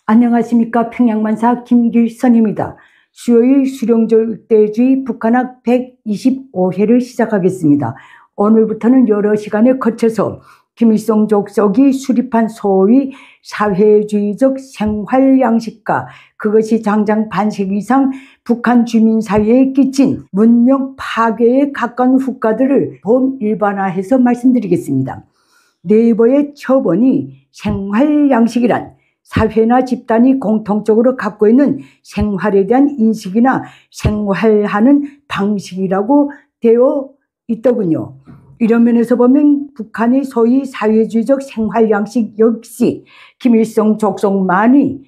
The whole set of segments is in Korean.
안녕하십니까. 평양만사 김길선입니다. 수요일 수령절대주의 북한학 125회를 시작하겠습니다. 오늘부터는 여러 시간에 거쳐서 김일성 족속이 수립한 소위 사회주의적 생활양식과 그것이 장장 반세기 이상 북한 주민 사회에 끼친 문명 파괴에 가까운 후과들을 범일반화해서 말씀드리겠습니다. 네이버의 처번이 생활양식이란 사회나 집단이 공통적으로 갖고 있는 생활에 대한 인식이나 생활하는 방식이라고 되어 있더군요. 이런 면에서 보면 북한의 소위 사회주의적 생활 양식 역시 김일성 족속만을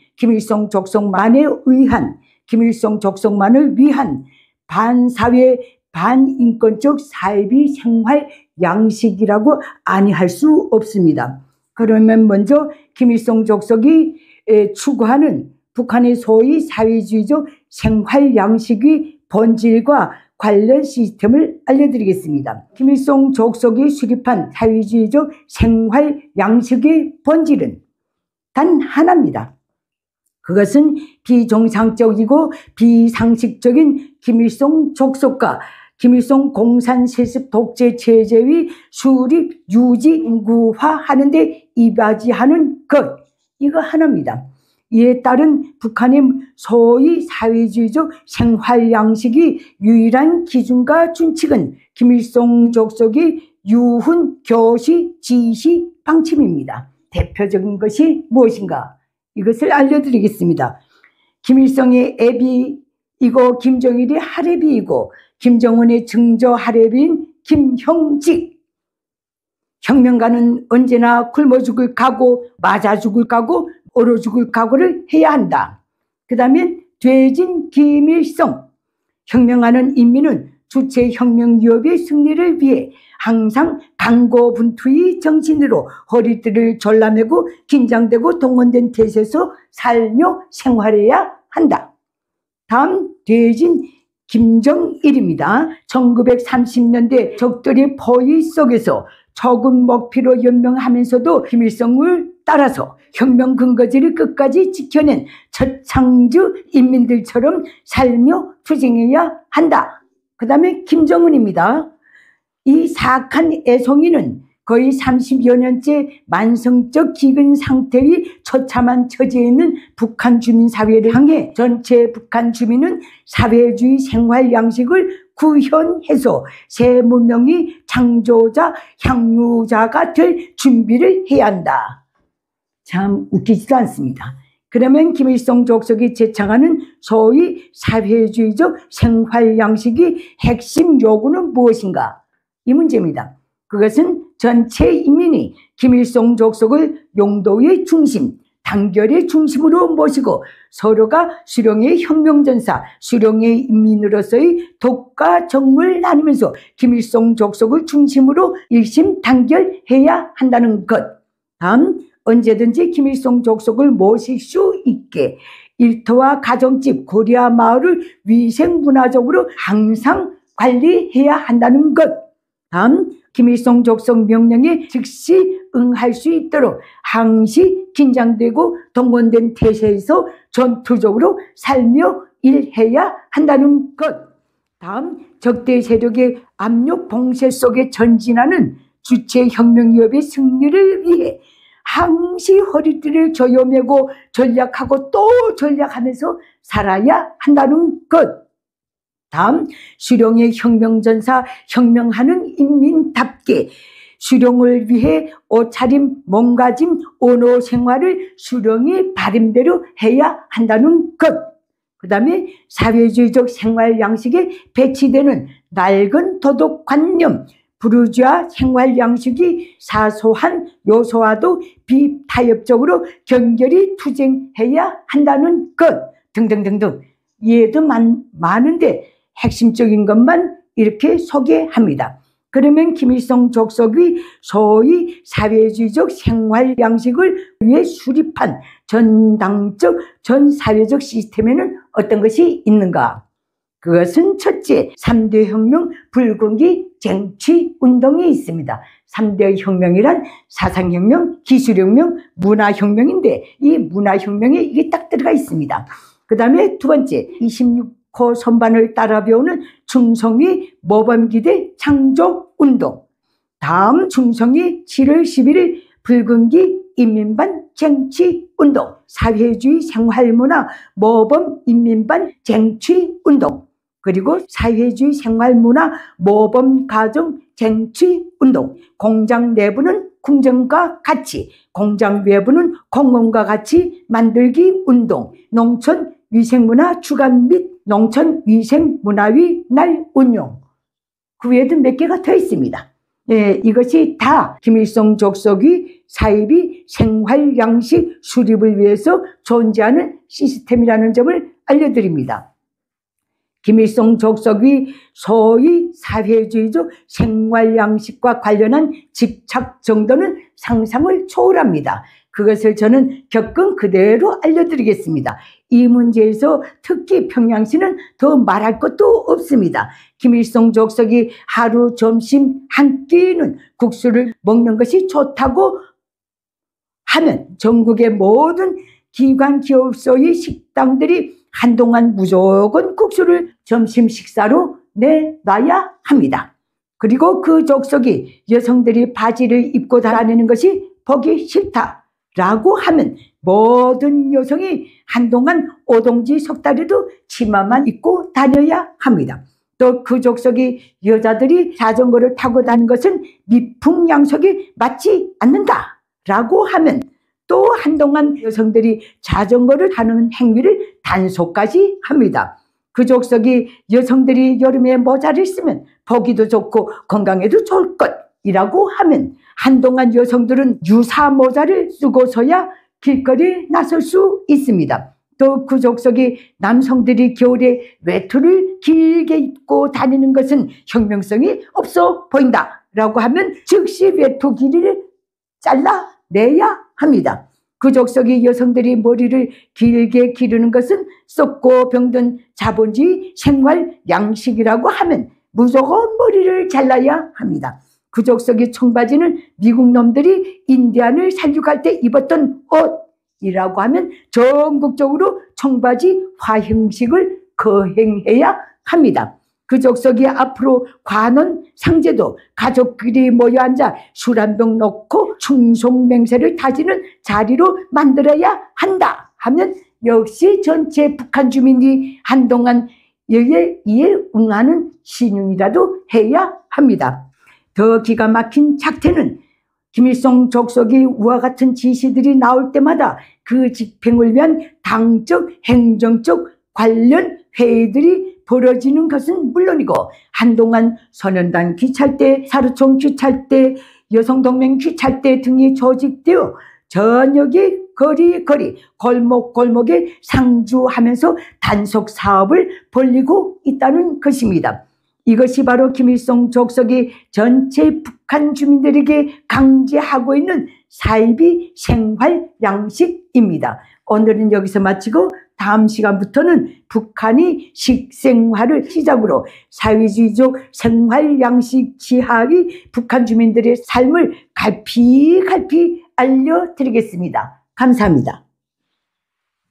위한 반사회 반인권적 사회비 생활 양식이라고 아니할 수 없습니다. 그러면 먼저 김일성 족속이 추구하는 북한의 소위 사회주의적 생활 양식의 본질과 관련 시스템을 알려드리겠습니다. 김일성 족속이 수립한 사회주의적 생활 양식의 본질은 단 하나입니다. 그것은 비정상적이고 비상식적인 김일성 족속과 김일성 공산세습 독재 체제의 수립, 유지, 인구화하는 데 이바지하는 것, 이거 하나입니다. 이에 따른 북한의 소위 사회주의적 생활 양식의 유일한 기준과 준칙은 김일성 족속의 유훈, 교시, 지시, 방침입니다. 대표적인 것이 무엇인가? 이것을 알려드리겠습니다. 김일성의 애비이고 김정일의 할애비이고 김정은의 증조 할애비인 김형직. 혁명가는 언제나 굶어 죽을 각오, 맞아 죽을 각오, 얼어 죽을 각오를 해야 한다. 그 다음에 돼진 김일성. 혁명하는 인민은 주체 혁명기업의 승리를 위해 항상 강고분투의 정신으로 허리띠를 졸라매고 긴장되고 동원된 태세에서 살며 생활해야 한다. 다음 돼진 김정일입니다. 1930년대 적들의 포위 속에서 적은 먹피로 연명하면서도 김일성을 따라서 혁명 근거지를 끝까지 지켜낸 처창주 인민들처럼 살며 투쟁해야 한다. 그 다음에 김정은입니다. 이 사악한 애송이는 거의 30여 년째 만성적 기근 상태의 처참한 처지에 있는 북한 주민 사회를 향해 전체 북한 주민은 사회주의 생활 양식을 구현해서 새 문명의 창조자, 향유자가 될 준비를 해야 한다. 참 웃기지도 않습니다. 그러면 김일성 족속이 제창하는 소위 사회주의적 생활 양식의 핵심 요구는 무엇인가? 이 문제입니다. 그것은 전체 인민이 김일성 족속을 용도의 중심, 단결의 중심으로 모시고 서로가 수령의 혁명전사, 수령의 인민으로서의 독과 정을 나누면서 김일성 족속을 중심으로 일심단결해야 한다는 것. 다음, 언제든지 김일성 족속을 모실 수 있게 일터와 가정집, 고리와 마을을 위생문화적으로 항상 관리해야 한다는 것. 다음, 김일성 족속 명령에 즉시 응할 수 있도록 항시 긴장되고 동원된 태세에서 전투적으로 살며 일해야 한다는 것. 다음, 적대 세력의 압력 봉쇄 속에 전진하는 주체 혁명기업의 승리를 위해 항시 허리띠를 조여매고 전략하고 또 전략하면서 살아야 한다는 것. 다음, 수령의 혁명전사, 혁명하는 인민답게 수령을 위해 옷차림, 몸가짐, 언어 생활을 수령의 바람대로 해야 한다는 것. 그 다음에 사회주의적 생활 양식에 배치되는 낡은 도덕관념, 부르주아 생활 양식이 사소한 요소와도 비타협적으로 경결히 투쟁해야 한다는 것 등등등등. 이해도 많은데 핵심적인 것만 이렇게 소개합니다. 그러면 김일성 족속이 소위 사회주의적 생활 양식을 위해 수립한 전당적, 전사회적 시스템에는 어떤 것이 있는가? 그것은 첫째, 3대 혁명 붉은기 쟁취운동이 있습니다. 3대 혁명이란 사상혁명, 기술혁명, 문화혁명인데 이 문화혁명에 이게 딱 들어가 있습니다. 그 다음에 두 번째, 26호 선반을 따라 배우는 충성위 모범기대 창조운동. 다음 충성위 7월 11일 붉은기 인민반 쟁취운동, 사회주의 생활문화 모범인민반 쟁취운동, 그리고 사회주의 생활문화 모범가정 쟁취운동, 공장 내부는 공정과 가치, 공장 외부는 공헌과 가치 만들기 운동, 농촌위생문화 주간 및 농촌위생문화위 날 운용. 그 외에도 몇 개가 더 있습니다. 예, 이것이 다 김일성 족속의 사이비 생활 양식 수립을 위해서 존재하는 시스템이라는 점을 알려드립니다. 김일성 족속의 소위 사회주의적 생활 양식과 관련한 집착 정도는 상상을 초월합니다. 그것을 저는 겪은 그대로 알려드리겠습니다. 이 문제에서 특히 평양시는 더 말할 것도 없습니다. 김일성 족속이 하루 점심 한 끼는 국수를 먹는 것이 좋다고 하면 전국의 모든 기관 기업소의 식당들이 한동안 무조건 국수를 점심 식사로 내놔야 합니다. 그리고 그 족속이 여성들이 바지를 입고 다니는 것이 보기 싫다라고 하면 모든 여성이 한동안 오동지 석달에도 치마만 입고 다녀야 합니다. 또 그 족속이 여자들이 자전거를 타고 다니는 것은 미풍양속이 맞지 않는다라고 하면 또 한동안 여성들이 자전거를 타는 행위를 단속까지 합니다. 그 족속이 여성들이 여름에 모자를 쓰면 보기도 좋고 건강에도 좋을 것이라고 하면 한동안 여성들은 유사 모자를 쓰고서야 길거리에 나설 수 있습니다. 또 그 족속이 남성들이 겨울에 외투를 길게 입고 다니는 것은 혁명성이 없어 보인다라고 하면 즉시 외투 길이를 잘라내야 합니다. 그 족속이 여성들이 머리를 길게 기르는 것은 썩고 병든 자본주의 생활 양식이라고 하면 무조건 머리를 잘라야 합니다. 그 족속이 청바지는 미국 놈들이 인디안을 살육할 때 입었던 옷이라고 하면 전국적으로 청바지 화형식을 거행해야 합니다. 그 족속이 앞으로 관원 상제도 가족끼리 모여 앉아 술 한 병 놓고 충성맹세를 다지는 자리로 만들어야 한다 하면 역시 전체 북한 주민이 한동안 이에 응하는 신용이라도 해야 합니다. 더 기가 막힌 작태는 김일성 족속이 우와 같은 지시들이 나올 때마다 그 집행을 위한 당적, 행정적 관련 회의들이 벌어지는 것은 물론이고 한동안 소년단 귀찰대, 사루총 귀찰대, 여성동맹 귀찰대 등이 조직되어 전역의 거리 골목골목에 상주하면서 단속 사업을 벌이고 있다는 것입니다. 이것이 바로 김일성 족속이 전체 북한 주민들에게 강제하고 있는 사이비 생활 양식입니다. 오늘은 여기서 마치고 다음 시간부터는 북한이 식생활을 시작으로 사회주의적 생활 양식 지하의 북한 주민들의 삶을 갈피 알려드리겠습니다. 감사합니다.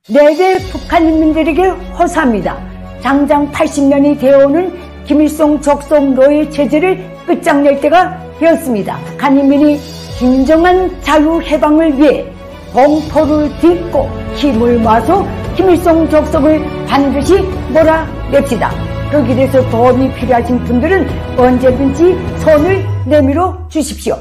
내외 북한 인민들에게 호소합니다. 장장 80년이 되어오는 김일성 족속 노예 체제를 끝장낼 때가 되었습니다. 북한 인민이 진정한 자유해방을 위해 공포를 딛고 힘을 모아서 김일성 족속을 반드시 몰아냅시다. 그 길에서 도움이 필요하신 분들은 언제든지 손을 내밀어 주십시오.